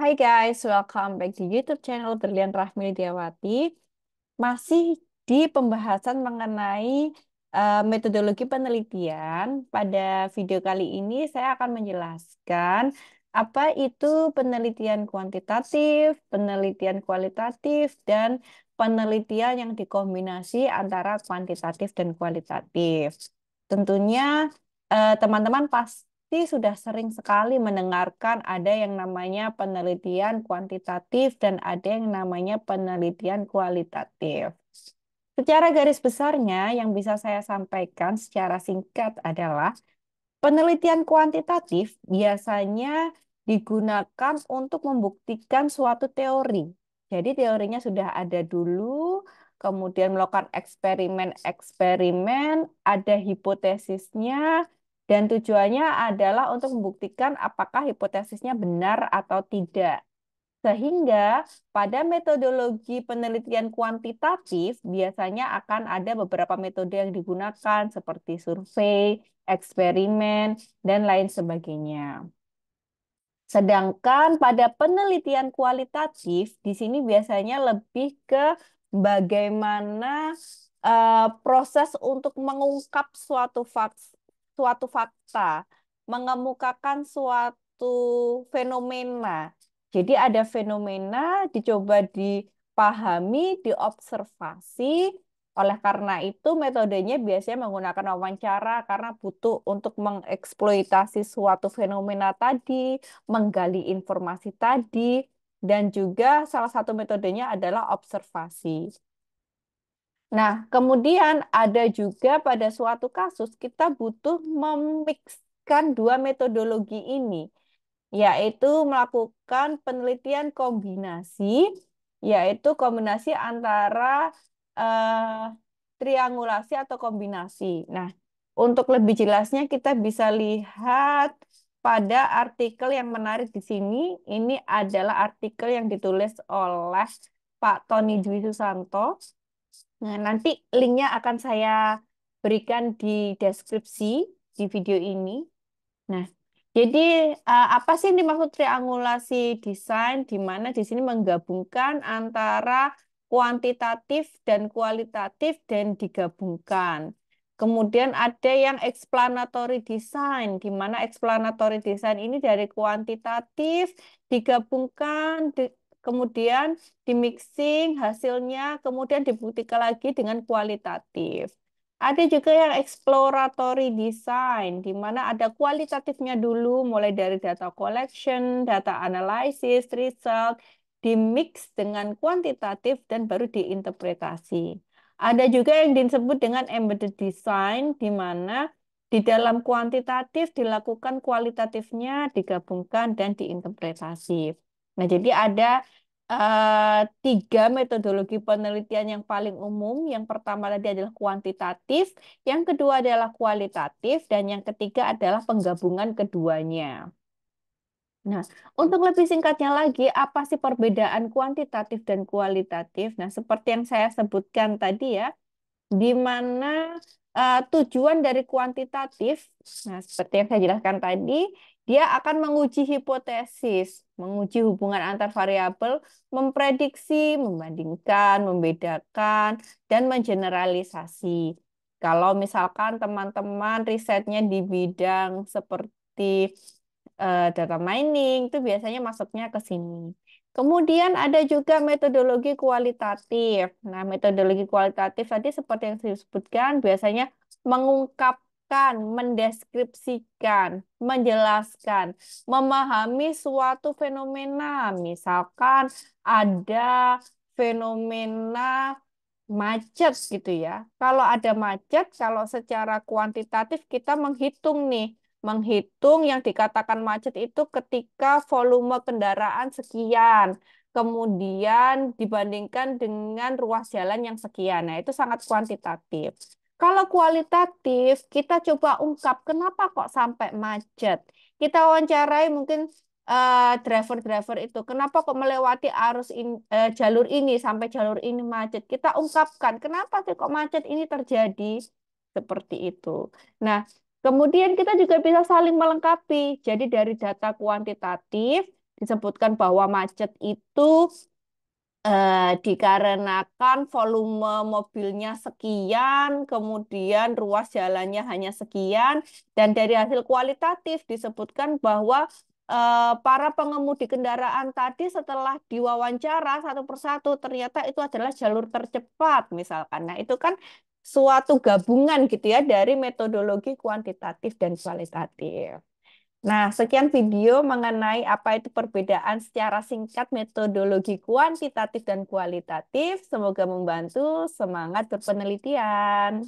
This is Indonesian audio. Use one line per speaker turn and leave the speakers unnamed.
Hai guys, welcome back di YouTube channel Berlian Rahmi Diawati. Masih di pembahasan mengenai metodologi penelitian. Pada video kali ini saya akan menjelaskan apa itu penelitian kuantitatif, penelitian kualitatif, dan penelitian yang dikombinasi antara kuantitatif dan kualitatif. Tentunya teman-teman pasti sudah sering sekali mendengarkan ada yang namanya penelitian kuantitatif dan ada yang namanya penelitian kualitatif. Secara garis besarnya yang bisa saya sampaikan secara singkat adalah penelitian kuantitatif biasanya digunakan untuk membuktikan suatu teori. Jadi teorinya sudah ada dulu, kemudian melakukan eksperimen-eksperimen, ada hipotesisnya, dan tujuannya adalah untuk membuktikan apakah hipotesisnya benar atau tidak. Sehingga pada metodologi penelitian kuantitatif biasanya akan ada beberapa metode yang digunakan seperti survei, eksperimen, dan lain sebagainya. Sedangkan pada penelitian kualitatif di sini biasanya lebih ke bagaimana proses untuk mengungkap suatu fakta, mengemukakan suatu fenomena. Jadi ada fenomena dicoba dipahami, diobservasi. Oleh karena itu metodenya biasanya menggunakan wawancara karena butuh untuk mengeksploitasi suatu fenomena tadi, menggali informasi tadi, dan juga salah satu metodenya adalah observasi. Nah, kemudian ada juga pada suatu kasus kita butuh memixkan dua metodologi ini, yaitu melakukan penelitian kombinasi, yaitu kombinasi antara eh, triangulasi atau kombinasi. Nah, untuk lebih jelasnya kita bisa lihat pada artikel yang menarik di sini. Ini adalah artikel yang ditulis oleh Pak Tony Dwi Susanto. Nah, nanti linknya akan saya berikan di deskripsi di video ini. Nah, jadi apa sih yang dimaksud triangulasi desain di mana di sini menggabungkan antara kuantitatif dan kualitatif dan digabungkan. Kemudian ada yang explanatory design di mana explanatory design ini dari kuantitatif digabungkan kemudian dimixing hasilnya kemudian dibuktikan lagi dengan kualitatif. Ada juga yang exploratory design, di mana ada kualitatifnya dulu, mulai dari data collection, data analysis, result, dimix dengan kuantitatif, dan baru diinterpretasi. Ada juga yang disebut dengan embedded design, di mana di dalam kuantitatif dilakukan kualitatifnya, digabungkan, dan diinterpretasi. Nah, jadi ada tiga metodologi penelitian yang paling umum. Yang pertama tadi adalah kuantitatif, yang kedua adalah kualitatif, dan yang ketiga adalah penggabungan keduanya. Nah, untuk lebih singkatnya lagi, apa sih perbedaan kuantitatif dan kualitatif? Nah, seperti yang saya sebutkan tadi ya, di mana tujuan dari kuantitatif, nah seperti yang saya jelaskan tadi, dia akan menguji hipotesis, menguji hubungan antar variabel, memprediksi, membandingkan, membedakan, dan mengeneralisasi. Kalau misalkan teman-teman risetnya di bidang seperti data mining, itu biasanya masuknya ke sini. Kemudian ada juga metodologi kualitatif. Nah, metodologi kualitatif tadi seperti yang saya sebutkan, biasanya mengungkapkan, mendeskripsikan, menjelaskan, memahami suatu fenomena. Misalkan ada fenomena macet gitu ya. Kalau ada macet, kalau secara kuantitatif kita menghitung nih, menghitung yang dikatakan macet itu ketika volume kendaraan sekian, kemudian dibandingkan dengan ruas jalan yang sekian. Nah, itu sangat kuantitatif. Kalau kualitatif, kita coba ungkap kenapa kok sampai macet. Kita wawancarai mungkin driver-driver itu, kenapa kok melewati jalur ini sampai jalur ini macet. Kita ungkapkan kenapa sih kok macet ini terjadi seperti itu. Nah, kemudian kita juga bisa saling melengkapi. Jadi dari data kuantitatif disebutkan bahwa macet itu dikarenakan volume mobilnya sekian, kemudian ruas jalannya hanya sekian, dan dari hasil kualitatif disebutkan bahwa para pengemudi kendaraan tadi setelah diwawancara satu persatu ternyata itu adalah jalur tercepat misalkan. Nah, itu kan suatu gabungan gitu ya dari metodologi kuantitatif dan kualitatif. Nah, sekian video mengenai apa itu perbedaan secara singkat metodologi kuantitatif dan kualitatif. Semoga membantu semangat berpenelitian.